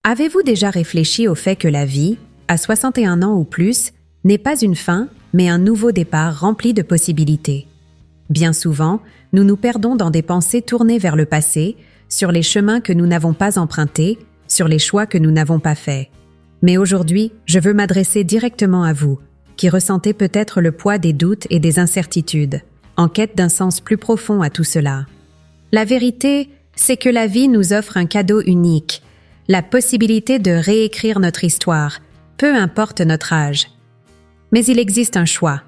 Avez-vous déjà réfléchi au fait que la vie, à 61 ans ou plus, n'est pas une fin, mais un nouveau départ rempli de possibilités? Bien souvent, nous nous perdons dans des pensées tournées vers le passé, sur les chemins que nous n'avons pas empruntés, sur les choix que nous n'avons pas faits. Mais aujourd'hui, je veux m'adresser directement à vous, qui ressentez peut-être le poids des doutes et des incertitudes, en quête d'un sens plus profond à tout cela. La vérité, c'est que la vie nous offre un cadeau unique, la possibilité de réécrire notre histoire, peu importe notre âge. Mais il existe un choix,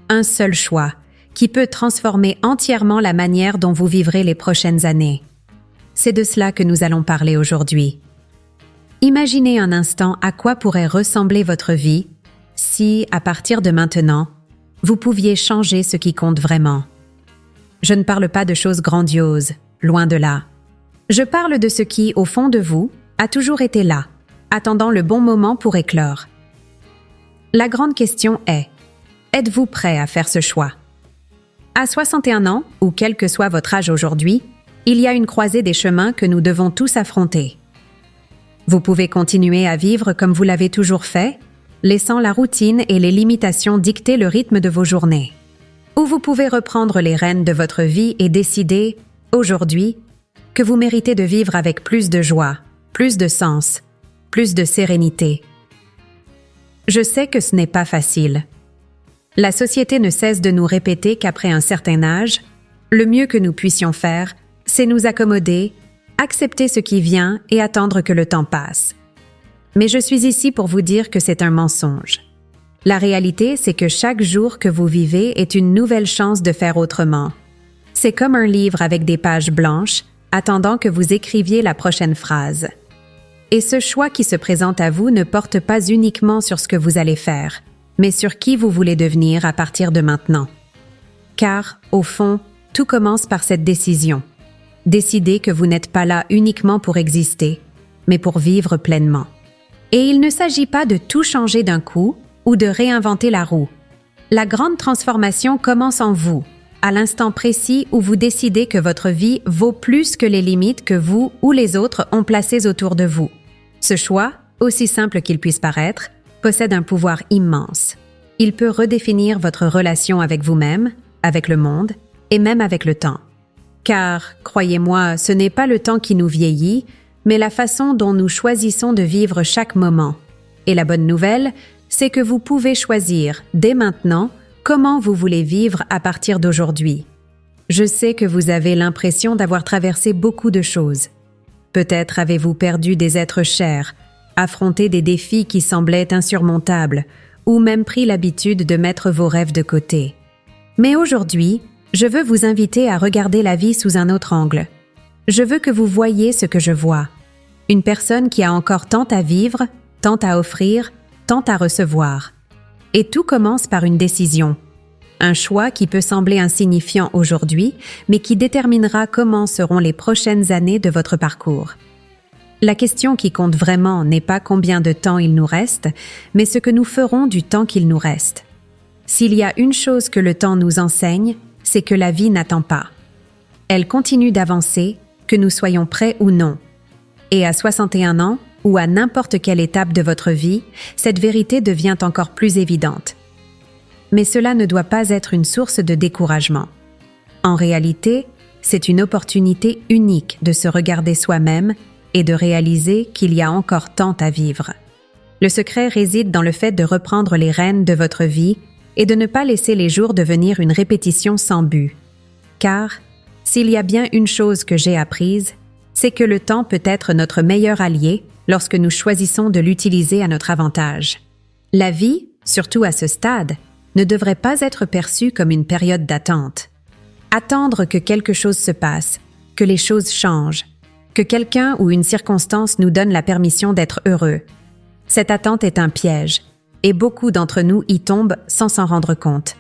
un seul choix, qui peut transformer entièrement la manière dont vous vivrez les prochaines années. C'est de cela que nous allons parler aujourd'hui. Imaginez un instant à quoi pourrait ressembler votre vie si, à partir de maintenant, vous pouviez changer ce qui compte vraiment. Je ne parle pas de choses grandioses, loin de là. Je parle de ce qui, au fond de vous, a toujours été là, attendant le bon moment pour éclore. La grande question est, êtes-vous prêt à faire ce choix? À 61 ans, ou quel que soit votre âge aujourd'hui, il y a une croisée des chemins que nous devons tous affronter. Vous pouvez continuer à vivre comme vous l'avez toujours fait, laissant la routine et les limitations dicter le rythme de vos journées. Ou vous pouvez reprendre les rênes de votre vie et décider, aujourd'hui, que vous méritez de vivre avec plus de joie, plus de sens, plus de sérénité. Je sais que ce n'est pas facile. La société ne cesse de nous répéter qu'après un certain âge, le mieux que nous puissions faire, c'est nous accommoder, accepter ce qui vient et attendre que le temps passe. Mais je suis ici pour vous dire que c'est un mensonge. La réalité, c'est que chaque jour que vous vivez est une nouvelle chance de faire autrement. C'est comme un livre avec des pages blanches, attendant que vous écriviez la prochaine phrase. Et ce choix qui se présente à vous ne porte pas uniquement sur ce que vous allez faire, mais sur qui vous voulez devenir à partir de maintenant. Car, au fond, tout commence par cette décision. Décider que vous n'êtes pas là uniquement pour exister, mais pour vivre pleinement. Et il ne s'agit pas de tout changer d'un coup ou de réinventer la roue. La grande transformation commence en vous, à l'instant précis où vous décidez que votre vie vaut plus que les limites que vous ou les autres ont placées autour de vous. Ce choix, aussi simple qu'il puisse paraître, possède un pouvoir immense. Il peut redéfinir votre relation avec vous-même, avec le monde et même avec le temps. Car, croyez-moi, ce n'est pas le temps qui nous vieillit, mais la façon dont nous choisissons de vivre chaque moment. Et la bonne nouvelle, c'est que vous pouvez choisir, dès maintenant, comment vous voulez vivre à partir d'aujourd'hui. Je sais que vous avez l'impression d'avoir traversé beaucoup de choses. Peut-être avez-vous perdu des êtres chers, affronté des défis qui semblaient insurmontables, ou même pris l'habitude de mettre vos rêves de côté. Mais aujourd'hui, je veux vous inviter à regarder la vie sous un autre angle. Je veux que vous voyiez ce que je vois. Une personne qui a encore tant à vivre, tant à offrir, tant à recevoir. Et tout commence par une décision. Un choix qui peut sembler insignifiant aujourd'hui, mais qui déterminera comment seront les prochaines années de votre parcours. La question qui compte vraiment n'est pas combien de temps il nous reste, mais ce que nous ferons du temps qu'il nous reste. S'il y a une chose que le temps nous enseigne, c'est que la vie n'attend pas. Elle continue d'avancer, que nous soyons prêts ou non. Et à 61 ans, ou à n'importe quelle étape de votre vie, cette vérité devient encore plus évidente. Mais cela ne doit pas être une source de découragement. En réalité, c'est une opportunité unique de se regarder soi-même et de réaliser qu'il y a encore tant à vivre. Le secret réside dans le fait de reprendre les rênes de votre vie et de ne pas laisser les jours devenir une répétition sans but. Car, s'il y a bien une chose que j'ai apprise, c'est que le temps peut être notre meilleur allié lorsque nous choisissons de l'utiliser à notre avantage. La vie, surtout à ce stade, ne devrait pas être perçue comme une période d'attente. Attendre que quelque chose se passe, que les choses changent, que quelqu'un ou une circonstance nous donne la permission d'être heureux. Cette attente est un piège, et beaucoup d'entre nous y tombent sans s'en rendre compte.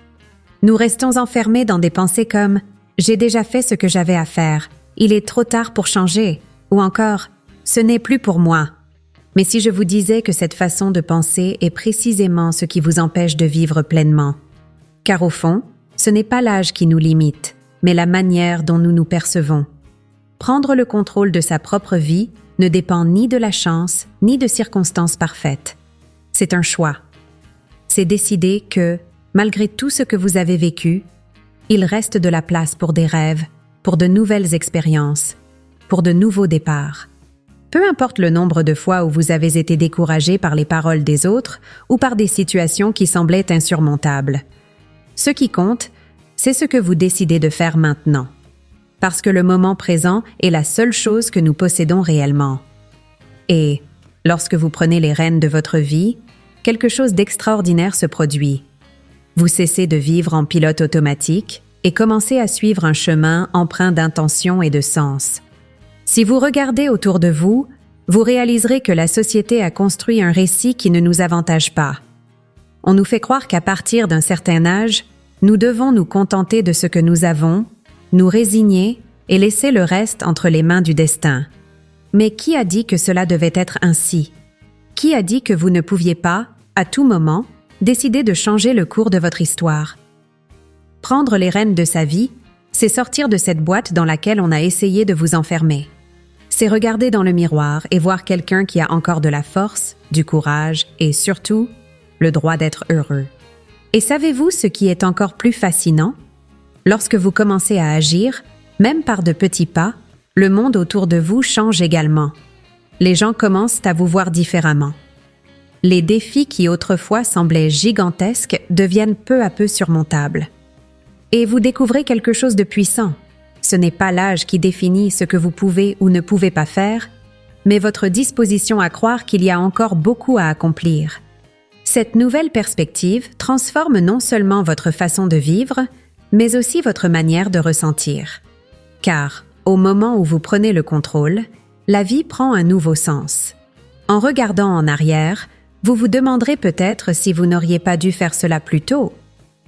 Nous restons enfermés dans des pensées comme « j'ai déjà fait ce que j'avais à faire, il est trop tard pour changer » ou encore « ce n'est plus pour moi ». Mais si je vous disais que cette façon de penser est précisément ce qui vous empêche de vivre pleinement? Car au fond, ce n'est pas l'âge qui nous limite, mais la manière dont nous nous percevons. Prendre le contrôle de sa propre vie ne dépend ni de la chance, ni de circonstances parfaites. C'est un choix. C'est décider que, malgré tout ce que vous avez vécu, il reste de la place pour des rêves, pour de nouvelles expériences, pour de nouveaux départs. Peu importe le nombre de fois où vous avez été découragé par les paroles des autres ou par des situations qui semblaient insurmontables. Ce qui compte, c'est ce que vous décidez de faire maintenant. Parce que le moment présent est la seule chose que nous possédons réellement. Et, lorsque vous prenez les rênes de votre vie, quelque chose d'extraordinaire se produit. Vous cessez de vivre en pilote automatique et commencez à suivre un chemin empreint d'intention et de sens. Si vous regardez autour de vous, vous réaliserez que la société a construit un récit qui ne nous avantage pas. On nous fait croire qu'à partir d'un certain âge, nous devons nous contenter de ce que nous avons, nous résigner et laisser le reste entre les mains du destin. Mais qui a dit que cela devait être ainsi? Qui a dit que vous ne pouviez pas, à tout moment, décider de changer le cours de votre histoire? Prendre les rênes de sa vie, c'est sortir de cette boîte dans laquelle on a essayé de vous enfermer. C'est regarder dans le miroir et voir quelqu'un qui a encore de la force, du courage et surtout, le droit d'être heureux. Et savez-vous ce qui est encore plus fascinant? Lorsque vous commencez à agir, même par de petits pas, le monde autour de vous change également. Les gens commencent à vous voir différemment. Les défis qui autrefois semblaient gigantesques deviennent peu à peu surmontables. Et vous découvrez quelque chose de puissant. Ce n'est pas l'âge qui définit ce que vous pouvez ou ne pouvez pas faire, mais votre disposition à croire qu'il y a encore beaucoup à accomplir. Cette nouvelle perspective transforme non seulement votre façon de vivre, mais aussi votre manière de ressentir. Car, au moment où vous prenez le contrôle, la vie prend un nouveau sens. En regardant en arrière, vous vous demanderez peut-être si vous n'auriez pas dû faire cela plus tôt.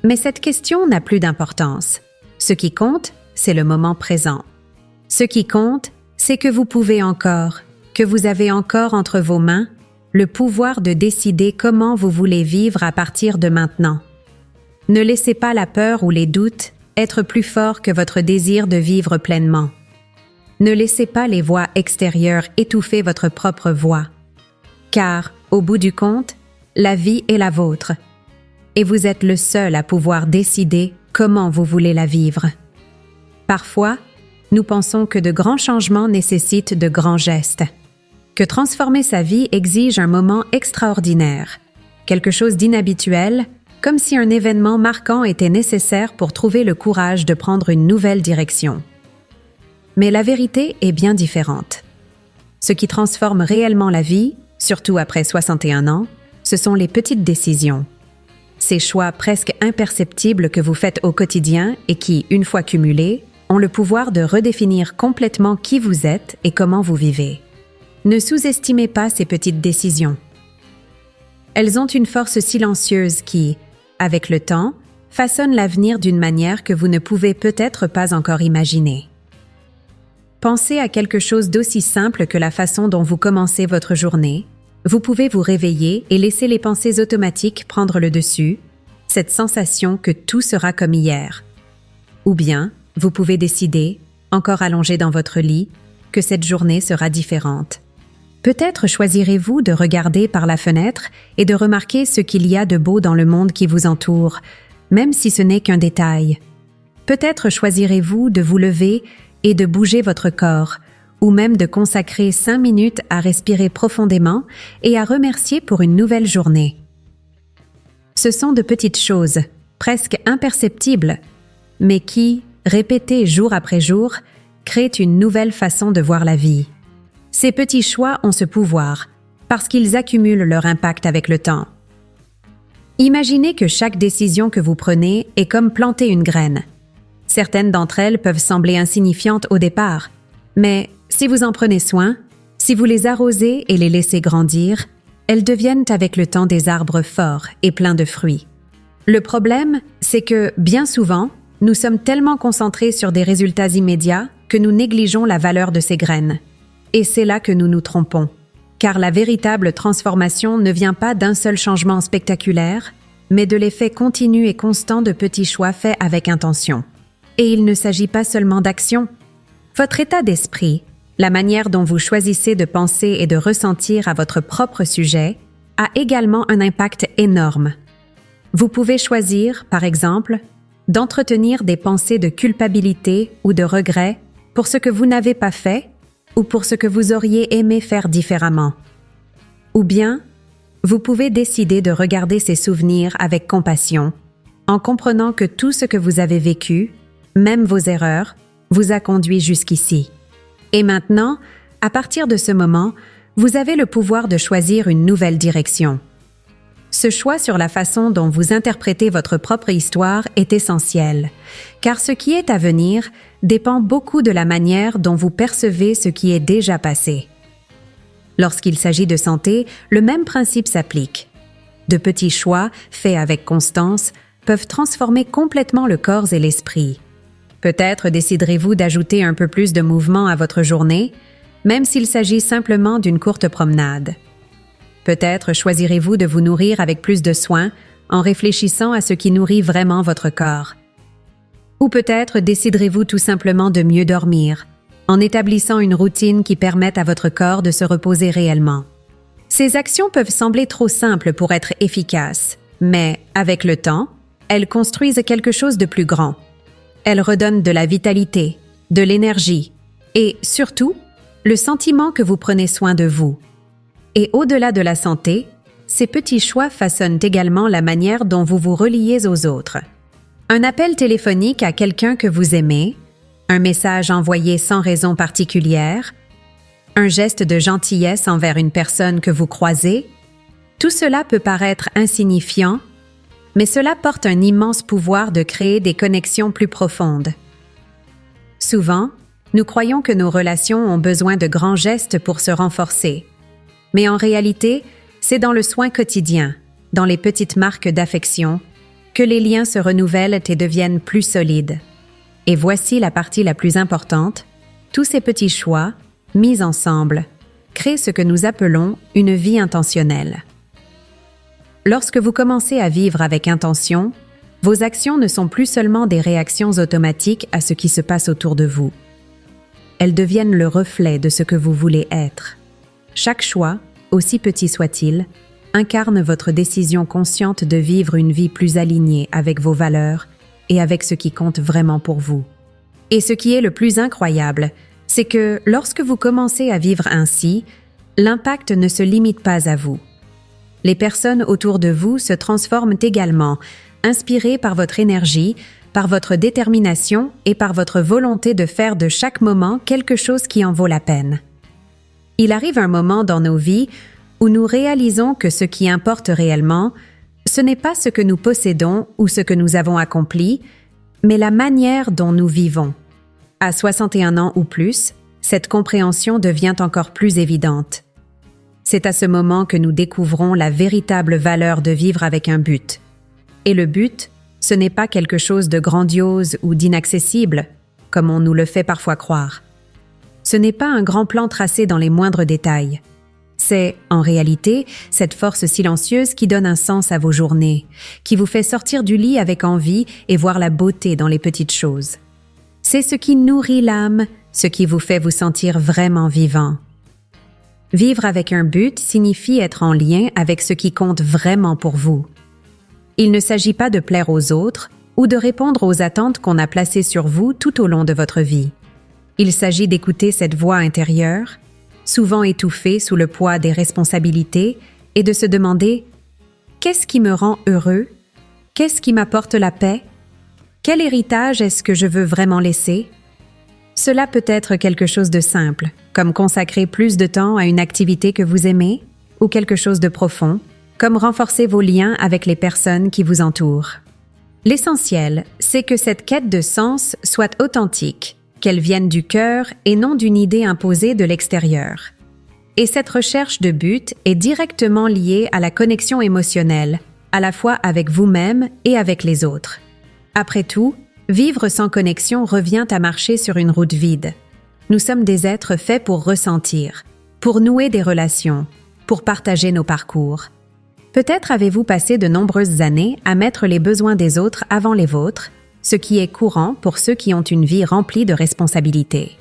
Mais cette question n'a plus d'importance. Ce qui compte, c'est le moment présent. Ce qui compte, c'est que vous pouvez encore, que vous avez encore entre vos mains, le pouvoir de décider comment vous voulez vivre à partir de maintenant. Ne laissez pas la peur ou les doutes être plus forts que votre désir de vivre pleinement. Ne laissez pas les voix extérieures étouffer votre propre voix. Car, au bout du compte, la vie est la vôtre. Et vous êtes le seul à pouvoir décider comment vous voulez la vivre. Parfois, nous pensons que de grands changements nécessitent de grands gestes, que transformer sa vie exige un moment extraordinaire, quelque chose d'inhabituel, comme si un événement marquant était nécessaire pour trouver le courage de prendre une nouvelle direction. Mais la vérité est bien différente. Ce qui transforme réellement la vie, surtout après 61 ans, ce sont les petites décisions. Ces choix presque imperceptibles que vous faites au quotidien et qui, une fois cumulés, ont le pouvoir de redéfinir complètement qui vous êtes et comment vous vivez. Ne sous-estimez pas ces petites décisions. Elles ont une force silencieuse qui, avec le temps, façonne l'avenir d'une manière que vous ne pouvez peut-être pas encore imaginer. Pensez à quelque chose d'aussi simple que la façon dont vous commencez votre journée. Vous pouvez vous réveiller et laisser les pensées automatiques prendre le dessus, cette sensation que tout sera comme hier. Ou bien, vous pouvez décider, encore allongé dans votre lit, que cette journée sera différente. Peut-être choisirez-vous de regarder par la fenêtre et de remarquer ce qu'il y a de beau dans le monde qui vous entoure, même si ce n'est qu'un détail. Peut-être choisirez-vous de vous lever et de bouger votre corps, ou même de consacrer 5 minutes à respirer profondément et à remercier pour une nouvelle journée. Ce sont de petites choses, presque imperceptibles, mais qui, répétées jour après jour, créent une nouvelle façon de voir la vie. Ces petits choix ont ce pouvoir, parce qu'ils accumulent leur impact avec le temps. Imaginez que chaque décision que vous prenez est comme planter une graine. Certaines d'entre elles peuvent sembler insignifiantes au départ, mais si vous en prenez soin, si vous les arrosez et les laissez grandir, elles deviennent avec le temps des arbres forts et pleins de fruits. Le problème, c'est que, bien souvent, nous sommes tellement concentrés sur des résultats immédiats que nous négligeons la valeur de ces graines. Et c'est là que nous nous trompons, car la véritable transformation ne vient pas d'un seul changement spectaculaire, mais de l'effet continu et constant de petits choix faits avec intention. Et il ne s'agit pas seulement d'action. Votre état d'esprit, La manière dont vous choisissez de penser et de ressentir à votre propre sujet a également un impact énorme. Vous pouvez choisir, par exemple, d'entretenir des pensées de culpabilité ou de regret pour ce que vous n'avez pas fait ou pour ce que vous auriez aimé faire différemment. Ou bien, vous pouvez décider de regarder ces souvenirs avec compassion, en comprenant que tout ce que vous avez vécu, même vos erreurs, vous a conduit jusqu'ici. Et maintenant, à partir de ce moment, vous avez le pouvoir de choisir une nouvelle direction. Ce choix sur la façon dont vous interprétez votre propre histoire est essentiel, car ce qui est à venir dépend beaucoup de la manière dont vous percevez ce qui est déjà passé. Lorsqu'il s'agit de santé, le même principe s'applique. De petits choix, faits avec constance, peuvent transformer complètement le corps et l'esprit. Peut-être déciderez-vous d'ajouter un peu plus de mouvement à votre journée, même s'il s'agit simplement d'une courte promenade. Peut-être choisirez-vous de vous nourrir avec plus de soin en réfléchissant à ce qui nourrit vraiment votre corps. Ou peut-être déciderez-vous tout simplement de mieux dormir, en établissant une routine qui permette à votre corps de se reposer réellement. Ces actions peuvent sembler trop simples pour être efficaces, mais, avec le temps, elles construisent quelque chose de plus grand. Elles redonnent de la vitalité, de l'énergie et, surtout, le sentiment que vous prenez soin de vous. Et au-delà de la santé, ces petits choix façonnent également la manière dont vous vous reliez aux autres. Un appel téléphonique à quelqu'un que vous aimez, un message envoyé sans raison particulière, un geste de gentillesse envers une personne que vous croisez, tout cela peut paraître insignifiant, mais cela porte un immense pouvoir de créer des connexions plus profondes. Souvent, nous croyons que nos relations ont besoin de grands gestes pour se renforcer. Mais en réalité, c'est dans le soin quotidien, dans les petites marques d'affection, que les liens se renouvellent et deviennent plus solides. Et voici la partie la plus importante, tous ces petits choix, mis ensemble, créent ce que nous appelons une vie intentionnelle. Lorsque vous commencez à vivre avec intention, vos actions ne sont plus seulement des réactions automatiques à ce qui se passe autour de vous. Elles deviennent le reflet de ce que vous voulez être. Chaque choix, aussi petit soit-il, incarne votre décision consciente de vivre une vie plus alignée avec vos valeurs et avec ce qui compte vraiment pour vous. Et ce qui est le plus incroyable, c'est que lorsque vous commencez à vivre ainsi, l'impact ne se limite pas à vous. Les personnes autour de vous se transforment également, inspirées par votre énergie, par votre détermination et par votre volonté de faire de chaque moment quelque chose qui en vaut la peine. Il arrive un moment dans nos vies où nous réalisons que ce qui importe réellement, ce n'est pas ce que nous possédons ou ce que nous avons accompli, mais la manière dont nous vivons. À 61 ans ou plus, cette compréhension devient encore plus évidente. C'est à ce moment que nous découvrons la véritable valeur de vivre avec un but. Et le but, ce n'est pas quelque chose de grandiose ou d'inaccessible, comme on nous le fait parfois croire. Ce n'est pas un grand plan tracé dans les moindres détails. C'est, en réalité, cette force silencieuse qui donne un sens à vos journées, qui vous fait sortir du lit avec envie et voir la beauté dans les petites choses. C'est ce qui nourrit l'âme, ce qui vous fait vous sentir vraiment vivant. Vivre avec un but signifie être en lien avec ce qui compte vraiment pour vous. Il ne s'agit pas de plaire aux autres ou de répondre aux attentes qu'on a placées sur vous tout au long de votre vie. Il s'agit d'écouter cette voix intérieure, souvent étouffée sous le poids des responsabilités, et de se demander « Qu'est-ce qui me rend heureux? Qu'est-ce qui m'apporte la paix? Quel héritage est-ce que je veux vraiment laisser ?» Cela peut être quelque chose de simple, comme consacrer plus de temps à une activité que vous aimez, ou quelque chose de profond, comme renforcer vos liens avec les personnes qui vous entourent. L'essentiel, c'est que cette quête de sens soit authentique, qu'elle vienne du cœur et non d'une idée imposée de l'extérieur. Et cette recherche de but est directement liée à la connexion émotionnelle, à la fois avec vous-même et avec les autres. Après tout, vivre sans connexion revient à marcher sur une route vide. Nous sommes des êtres faits pour ressentir, pour nouer des relations, pour partager nos parcours. Peut-être avez-vous passé de nombreuses années à mettre les besoins des autres avant les vôtres, ce qui est courant pour ceux qui ont une vie remplie de responsabilités.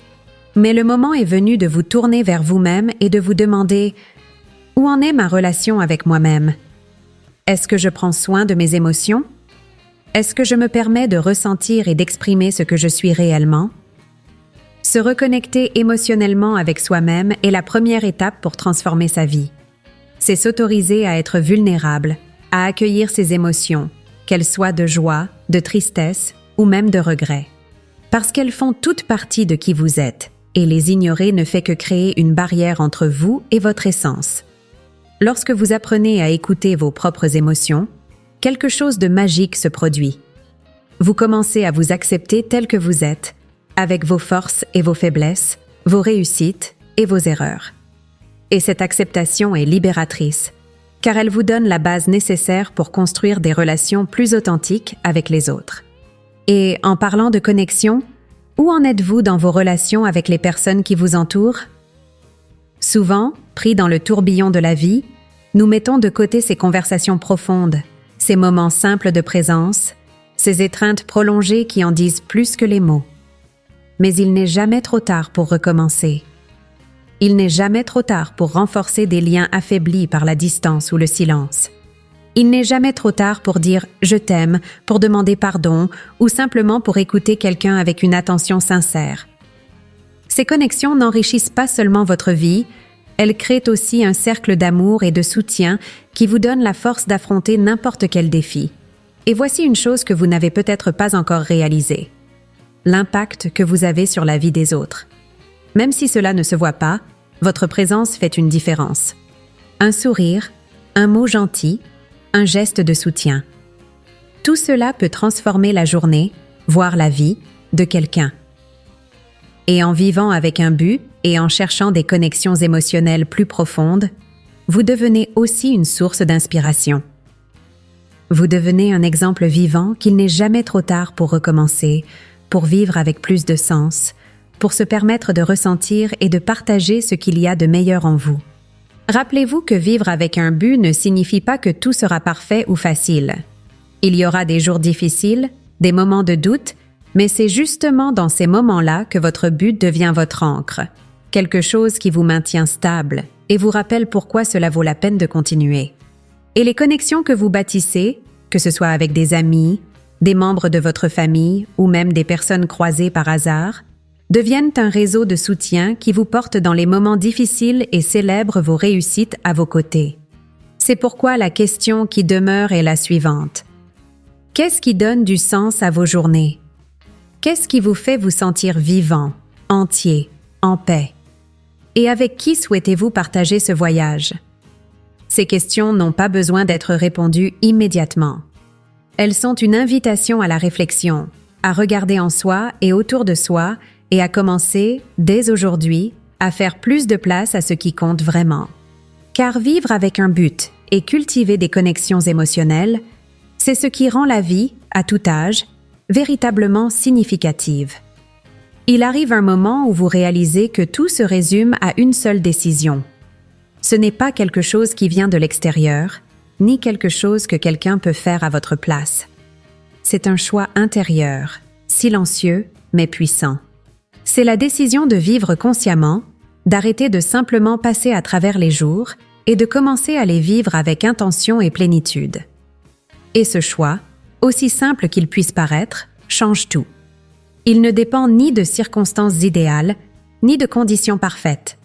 Mais le moment est venu de vous tourner vers vous-même et de vous demander « Où en est ma relation avec moi-même ? Est-ce que je prends soin de mes émotions ? Est-ce que je me permets de ressentir et d'exprimer ce que je suis réellement ? » Se reconnecter émotionnellement avec soi-même est la première étape pour transformer sa vie. C'est s'autoriser à être vulnérable, à accueillir ses émotions, qu'elles soient de joie, de tristesse ou même de regret. Parce qu'elles font toute partie de qui vous êtes, et les ignorer ne fait que créer une barrière entre vous et votre essence. Lorsque vous apprenez à écouter vos propres émotions, quelque chose de magique se produit. Vous commencez à vous accepter tel que vous êtes, avec vos forces et vos faiblesses, vos réussites et vos erreurs. Et cette acceptation est libératrice, car elle vous donne la base nécessaire pour construire des relations plus authentiques avec les autres. Et en parlant de connexion, où en êtes-vous dans vos relations avec les personnes qui vous entourent ? Souvent, pris dans le tourbillon de la vie, nous mettons de côté ces conversations profondes, ces moments simples de présence, ces étreintes prolongées qui en disent plus que les mots. Mais il n'est jamais trop tard pour recommencer. Il n'est jamais trop tard pour renforcer des liens affaiblis par la distance ou le silence. Il n'est jamais trop tard pour dire « je t'aime », pour demander pardon ou simplement pour écouter quelqu'un avec une attention sincère. Ces connexions n'enrichissent pas seulement votre vie, elles créent aussi un cercle d'amour et de soutien qui vous donne la force d'affronter n'importe quel défi. Et voici une chose que vous n'avez peut-être pas encore réalisée. L'impact que vous avez sur la vie des autres. Même si cela ne se voit pas, votre présence fait une différence. Un sourire, un mot gentil, un geste de soutien. Tout cela peut transformer la journée, voire la vie, de quelqu'un. Et en vivant avec un but et en cherchant des connexions émotionnelles plus profondes, vous devenez aussi une source d'inspiration. Vous devenez un exemple vivant qu'il n'est jamais trop tard pour recommencer, pour vivre avec plus de sens, pour se permettre de ressentir et de partager ce qu'il y a de meilleur en vous. Rappelez-vous que vivre avec un but ne signifie pas que tout sera parfait ou facile. Il y aura des jours difficiles, des moments de doute, mais c'est justement dans ces moments-là que votre but devient votre ancre, quelque chose qui vous maintient stable et vous rappelle pourquoi cela vaut la peine de continuer. Et les connexions que vous bâtissez, que ce soit avec des amis, des membres de votre famille ou même des personnes croisées par hasard, deviennent un réseau de soutien qui vous porte dans les moments difficiles et célèbre vos réussites à vos côtés. C'est pourquoi la question qui demeure est la suivante. Qu'est-ce qui donne du sens à vos journées? Qu'est-ce qui vous fait vous sentir vivant, entier, en paix? Et avec qui souhaitez-vous partager ce voyage? Ces questions n'ont pas besoin d'être répondues immédiatement. Elles sont une invitation à la réflexion, à regarder en soi et autour de soi et à commencer, dès aujourd'hui, à faire plus de place à ce qui compte vraiment. Car vivre avec un but et cultiver des connexions émotionnelles, c'est ce qui rend la vie, à tout âge, véritablement significative. Il arrive un moment où vous réalisez que tout se résume à une seule décision. Ce n'est pas quelque chose qui vient de l'extérieur, ni quelque chose que quelqu'un peut faire à votre place. C'est un choix intérieur, silencieux mais puissant. C'est la décision de vivre consciemment, d'arrêter de simplement passer à travers les jours et de commencer à les vivre avec intention et plénitude. Et ce choix, aussi simple qu'il puisse paraître, change tout. Il ne dépend ni de circonstances idéales, ni de conditions parfaites.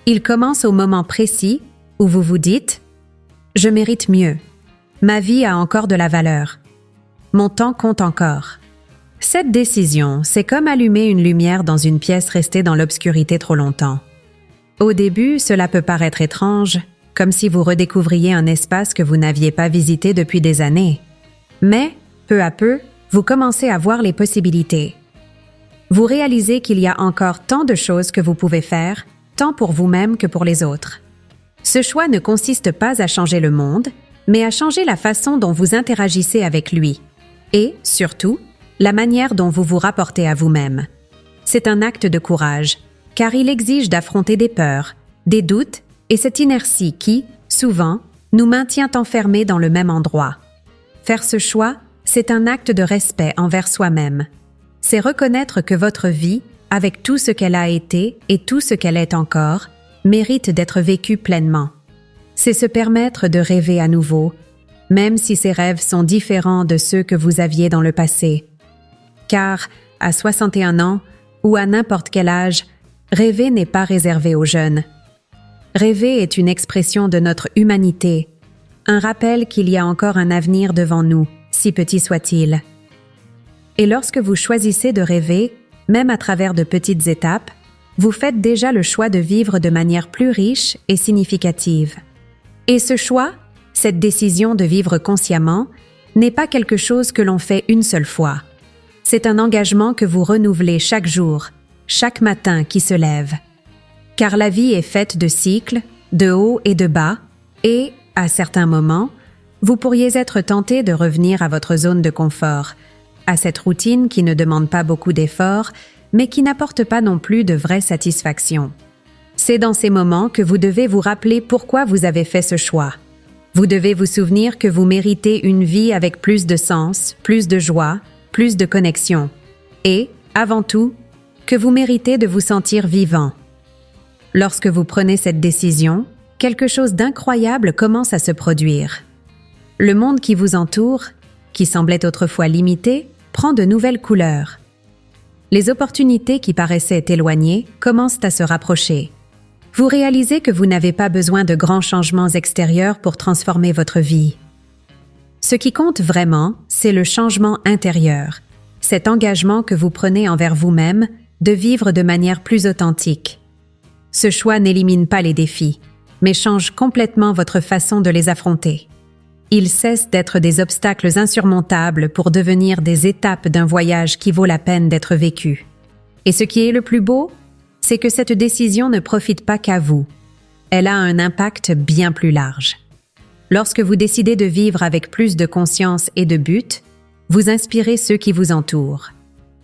Il commence au moment précis où vous vous dites « Je mérite mieux. Ma vie a encore de la valeur. Mon temps compte encore. » Cette décision, c'est comme allumer une lumière dans une pièce restée dans l'obscurité trop longtemps. Au début, cela peut paraître étrange, comme si vous redécouvriez un espace que vous n'aviez pas visité depuis des années. Mais, peu à peu, vous commencez à voir les possibilités. Vous réalisez qu'il y a encore tant de choses que vous pouvez faire, tant pour vous-même que pour les autres. Ce choix ne consiste pas à changer le monde, mais à changer la façon dont vous interagissez avec lui. Et, surtout, la manière dont vous vous rapportez à vous-même. C'est un acte de courage, car il exige d'affronter des peurs, des doutes et cette inertie qui, souvent, nous maintient enfermés dans le même endroit. Faire ce choix, c'est un acte de respect envers soi-même. C'est reconnaître que votre vie, avec tout ce qu'elle a été et tout ce qu'elle est encore, mérite d'être vécue pleinement. C'est se permettre de rêver à nouveau, même si ces rêves sont différents de ceux que vous aviez dans le passé. Car, à 61 ans, ou à n'importe quel âge, rêver n'est pas réservé aux jeunes. Rêver est une expression de notre humanité, un rappel qu'il y a encore un avenir devant nous, si petit soit-il. Et lorsque vous choisissez de rêver, même à travers de petites étapes, vous faites déjà le choix de vivre de manière plus riche et significative. Et ce choix, cette décision de vivre consciemment, n'est pas quelque chose que l'on fait une seule fois. C'est un engagement que vous renouvelez chaque jour, chaque matin qui se lève. Car la vie est faite de cycles, de hauts et de bas, et, à certains moments, vous pourriez être tenté de revenir à votre zone de confort, à cette routine qui ne demande pas beaucoup d'efforts, mais qui n'apporte pas non plus de vraie satisfaction. C'est dans ces moments que vous devez vous rappeler pourquoi vous avez fait ce choix. Vous devez vous souvenir que vous méritez une vie avec plus de sens, plus de joie, plus de connexion. Et, avant tout, que vous méritez de vous sentir vivant. Lorsque vous prenez cette décision, quelque chose d'incroyable commence à se produire. Le monde qui vous entoure, qui semblait autrefois limité, prend de nouvelles couleurs. Les opportunités qui paraissaient éloignées commencent à se rapprocher. Vous réalisez que vous n'avez pas besoin de grands changements extérieurs pour transformer votre vie. Ce qui compte vraiment, c'est le changement intérieur, cet engagement que vous prenez envers vous-même de vivre de manière plus authentique. Ce choix n'élimine pas les défis, mais change complètement votre façon de les affronter. Ils cessent d'être des obstacles insurmontables pour devenir des étapes d'un voyage qui vaut la peine d'être vécu. Et ce qui est le plus beau, c'est que cette décision ne profite pas qu'à vous. Elle a un impact bien plus large. Lorsque vous décidez de vivre avec plus de conscience et de but, vous inspirez ceux qui vous entourent.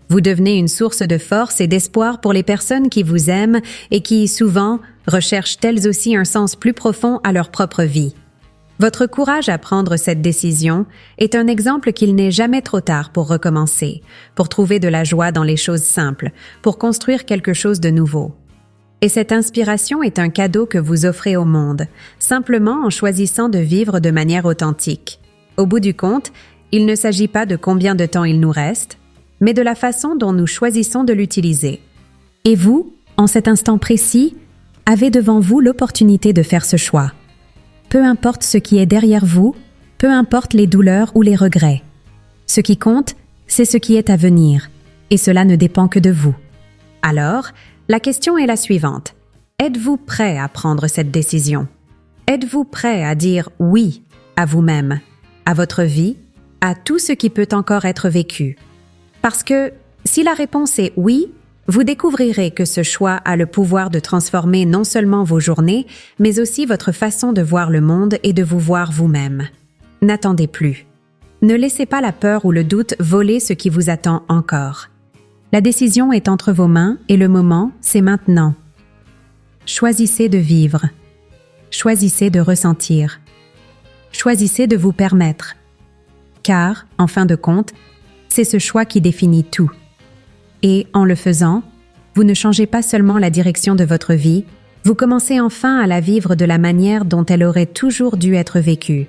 Vous devenez une source de force et d'espoir pour les personnes qui vous aiment et qui, souvent, recherchent elles aussi un sens plus profond à leur propre vie. Votre courage à prendre cette décision est un exemple qu'il n'est jamais trop tard pour recommencer, pour trouver de la joie dans les choses simples, pour construire quelque chose de nouveau. Et cette inspiration est un cadeau que vous offrez au monde, simplement en choisissant de vivre de manière authentique. Au bout du compte, il ne s'agit pas de combien de temps il nous reste, mais de la façon dont nous choisissons de l'utiliser. Et vous, en cet instant précis, avez devant vous l'opportunité de faire ce choix. Peu importe ce qui est derrière vous, peu importe les douleurs ou les regrets. Ce qui compte, c'est ce qui est à venir, et cela ne dépend que de vous. Alors, la question est la suivante. Êtes-vous prêt à prendre cette décision? Êtes-vous prêt à dire oui à vous-même, à votre vie, à tout ce qui peut encore être vécu? Parce que, si la réponse est oui, vous découvrirez que ce choix a le pouvoir de transformer non seulement vos journées, mais aussi votre façon de voir le monde et de vous voir vous-même. N'attendez plus. Ne laissez pas la peur ou le doute voler ce qui vous attend encore. La décision est entre vos mains et le moment, c'est maintenant. Choisissez de vivre. Choisissez de ressentir. Choisissez de vous permettre. Car, en fin de compte, c'est ce choix qui définit tout. Et, en le faisant, vous ne changez pas seulement la direction de votre vie, vous commencez enfin à la vivre de la manière dont elle aurait toujours dû être vécue.